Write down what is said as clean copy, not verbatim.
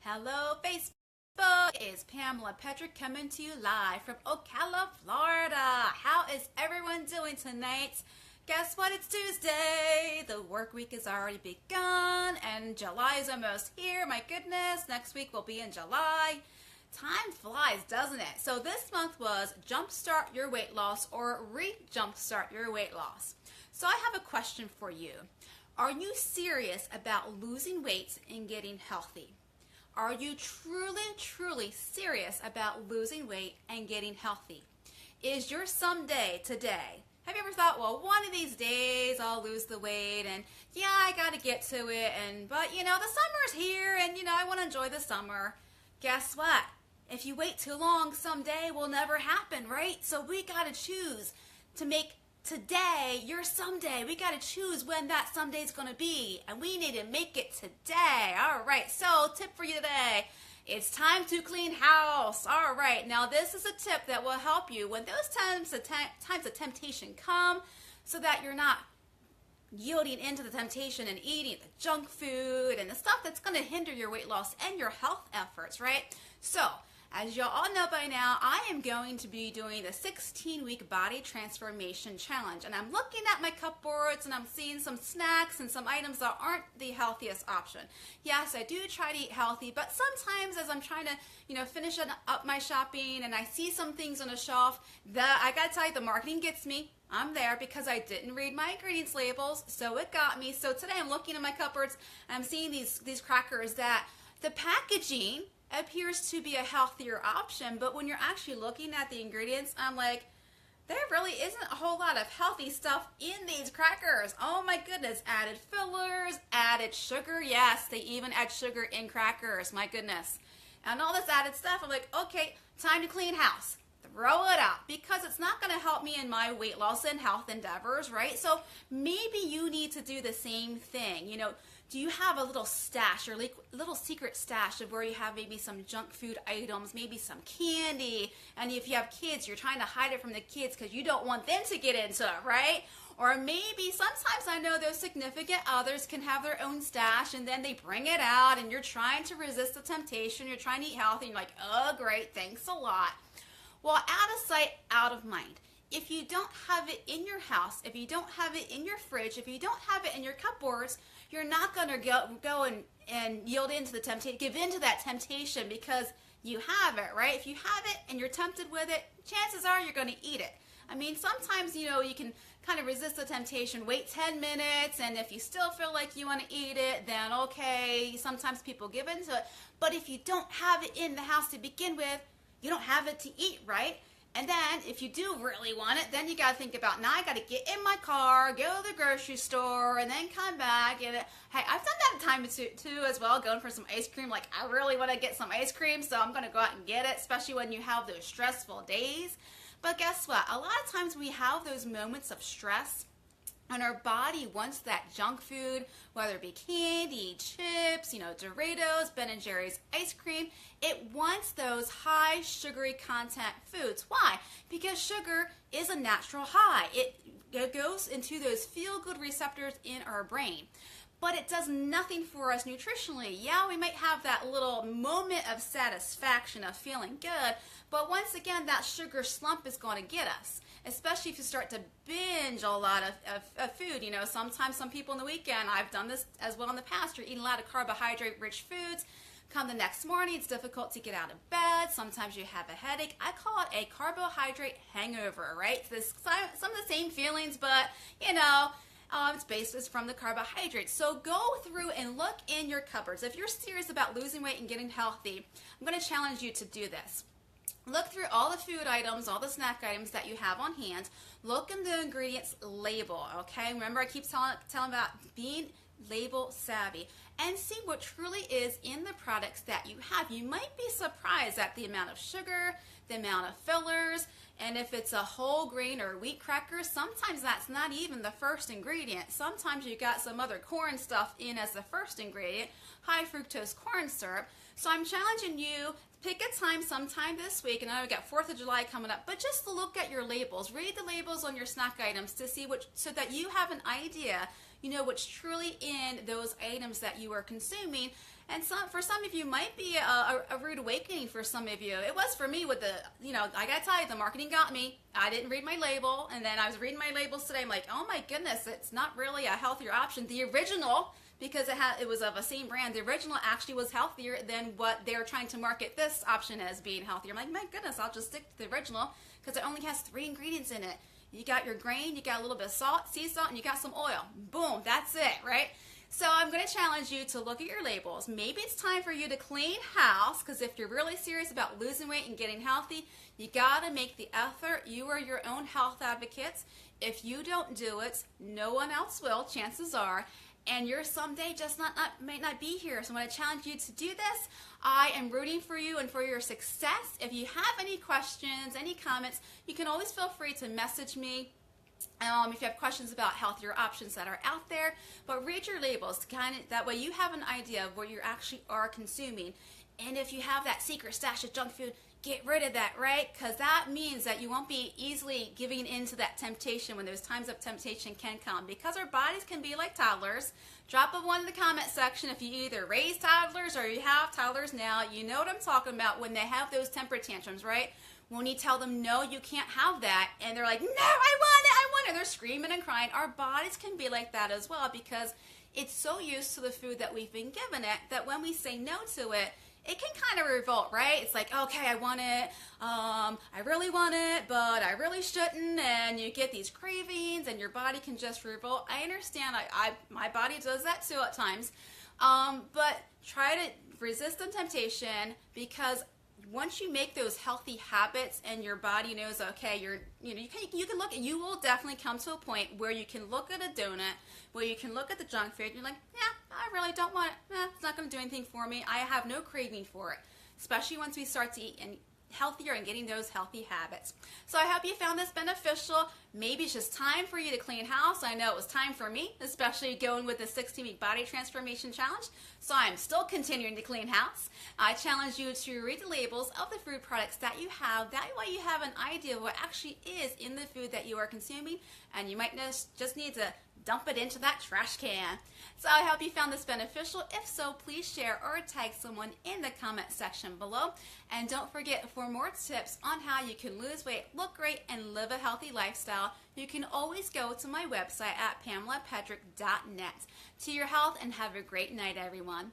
Hello, Facebook. It's Pamela Petrick coming to you live from Ocala, Florida. How is everyone doing tonight? Guess what? It's Tuesday. The work week has already begun, and July is almost here. My goodness, next week will be in July. Time flies, doesn't it? So this month was Jumpstart Your Weight Loss or Re-Jumpstart Your Weight Loss. So I have a question for you. Are you serious about losing weight and getting healthy? Are you truly serious about losing weight and getting healthy? Is your someday today? Have you ever thought, well, one of these days I'll lose the weight and yeah, I got to get to it, but the summer's here and I want to enjoy the summer. Guess what? If you wait too long, someday will never happen, right? So we got to choose to make today your someday. We got to choose when that someday is going to be, and we need to make it today. All right, so tip for you today. It's time to clean house. All right, now this is a tip that will help you when those times of temptation come, so that you're not yielding into the temptation and eating the junk food and the stuff that's going to hinder your weight loss and your health efforts, right? So, as you all know by now, I am going to be doing the 16-week body transformation challenge. And I'm looking at my cupboards and I'm seeing some snacks and some items that aren't the healthiest option. Yes, I do try to eat healthy, but sometimes as I'm trying to, finish up my shopping and I see some things on a shelf, I gotta tell you, the marketing gets me. I'm there because I didn't read my ingredients labels, so it got me. So today I'm looking in my cupboards and I'm seeing these crackers that the packaging appears to be a healthier option, but when you're actually looking at the ingredients, I'm like, there really isn't a whole lot of healthy stuff in these crackers. Oh my goodness, added fillers, added sugar. Yes, they even add sugar in crackers, my goodness. And all this added stuff, I'm like, okay, time to clean house. Throw it out, because it's not going to help me in my weight loss and health endeavors, right? So maybe you need to do the same thing. Do you have a little stash or little secret stash of where you have maybe some junk food items, maybe some candy, and if you have kids, you're trying to hide it from the kids because you don't want them to get into it, right? Or maybe sometimes I know those significant others can have their own stash and then they bring it out and you're trying to resist the temptation, you're trying to eat healthy, and you're like, oh great, thanks a lot. Well, out of sight, out of mind. If you don't have it in your house, if you don't have it in your fridge, if you don't have it in your cupboards, you're not going to go and yield into the temptation, give in to that temptation because you have it, right? If you have it and you're tempted with it, chances are you're going to eat it. I mean, sometimes, you can kind of resist the temptation, wait 10 minutes, and if you still feel like you want to eat it, then okay, sometimes people give into it. But if you don't have it in the house to begin with, you don't have it to eat, right? And then if you do really want it, then you got to think about, now I got to get in my car, go to the grocery store, and then come back. And hey, I've done that time too as well, going for some ice cream. Like, I really want to get some ice cream, so I'm going to go out and get it, especially when you have those stressful days. But guess what? A lot of times we have those moments of stress, and our body wants that junk food, whether it be candy, chips, Doritos, Ben & Jerry's ice cream. It wants those high sugary content foods. Why? Because sugar is a natural high. It goes into those feel-good receptors in our brain. But it does nothing for us nutritionally. Yeah, we might have that little moment of satisfaction of feeling good, but once again, that sugar slump is going to get us, especially if you start to binge a lot of food. Sometimes some people in the weekend, I've done this as well in the past, you're eating a lot of carbohydrate-rich foods. Come the next morning, it's difficult to get out of bed. Sometimes you have a headache. I call it a carbohydrate hangover, right? Some of the same feelings, but, it's from the carbohydrates. So go through and look in your cupboards. If you're serious about losing weight and getting healthy, I'm going to challenge you to do this. Look through all the food items, all the snack items that you have on hand. Look in the ingredients label, okay? Remember, I keep telling about being label savvy, and see what truly is in the products that you have. You might be surprised at the amount of sugar, the amount of fillers, and if it's a whole grain or wheat cracker, sometimes that's not even the first ingredient. Sometimes you got some other corn stuff in as the first ingredient, high fructose corn syrup. So I'm challenging you, pick a time sometime this week, and I know we got 4th of July coming up, but just to look at your labels. Read the labels on your snack items to see so that you have an idea. you know what's truly in those items that you are consuming. And for some of you, might be a rude awakening for some of you. It was for me with the, I gotta tell you, the marketing got me. I didn't read my label, and then I was reading my labels today. I'm like, oh my goodness, it's not really a healthier option. The original, because it was of a same brand, the original actually was healthier than what they're trying to market this option as being healthier. I'm like, my goodness, I'll just stick to the original because it only has 3 ingredients in it. You got your grain, you got a little bit of salt, sea salt, and you got some oil. Boom, that's it, right? So I'm going to challenge you to look at your labels. Maybe it's time for you to clean house, because if you're really serious about losing weight and getting healthy, you got to make the effort. You are your own health advocates. If you don't do it, no one else will, chances are. And you're someday just might not be here. So I'm going to challenge you to do this. I am rooting for you and for your success. If you have any questions, any comments, you can always feel free to message me. If you have questions about healthier options that are out there, but read your labels, that way you have an idea of what you actually are consuming. And if you have that secret stash of junk food, get rid of that, right? Because that means that you won't be easily giving in to that temptation when those times of temptation can come. Because our bodies can be like toddlers. Drop a 1 in the comment section if you either raise toddlers or you have toddlers now. You know what I'm talking about when they have those temper tantrums, right? When you tell them, no, you can't have that, and they're like, no, I want it, they're screaming and crying. Our bodies can be like that as well, because it's so used to the food that we've been given it that when we say no to it, it can kind of revolt, right? It's like, okay, I want it, I really want it, but I really shouldn't, and you get these cravings, and your body can just revolt. I understand, my body does that too at times, but try to resist the temptation, because once you make those healthy habits and your body knows, okay, you can look at, you will definitely come to a point where you can look at a donut, where you can look at the junk food, and you're like, yeah, I really don't want it. It's not going to do anything for me. I have no craving for it, especially once we start to eat and healthier and getting those healthy habits. So I hope you found this beneficial. Maybe it's just time for you to clean house. I know it was time for me, especially going with the 16-week body transformation challenge. So I'm still continuing to clean house. I challenge you to read the labels of the food products that you have. That way you have an idea of what actually is in the food that you are consuming, and you might just need to dump it into that trash can. So I hope you found this beneficial. If so, please share or tag someone in the comment section below. And don't forget, for more tips on how you can lose weight, look great, and live a healthy lifestyle, you can always go to my website at PamelaPedrick.net. To your health, and have a great night, everyone.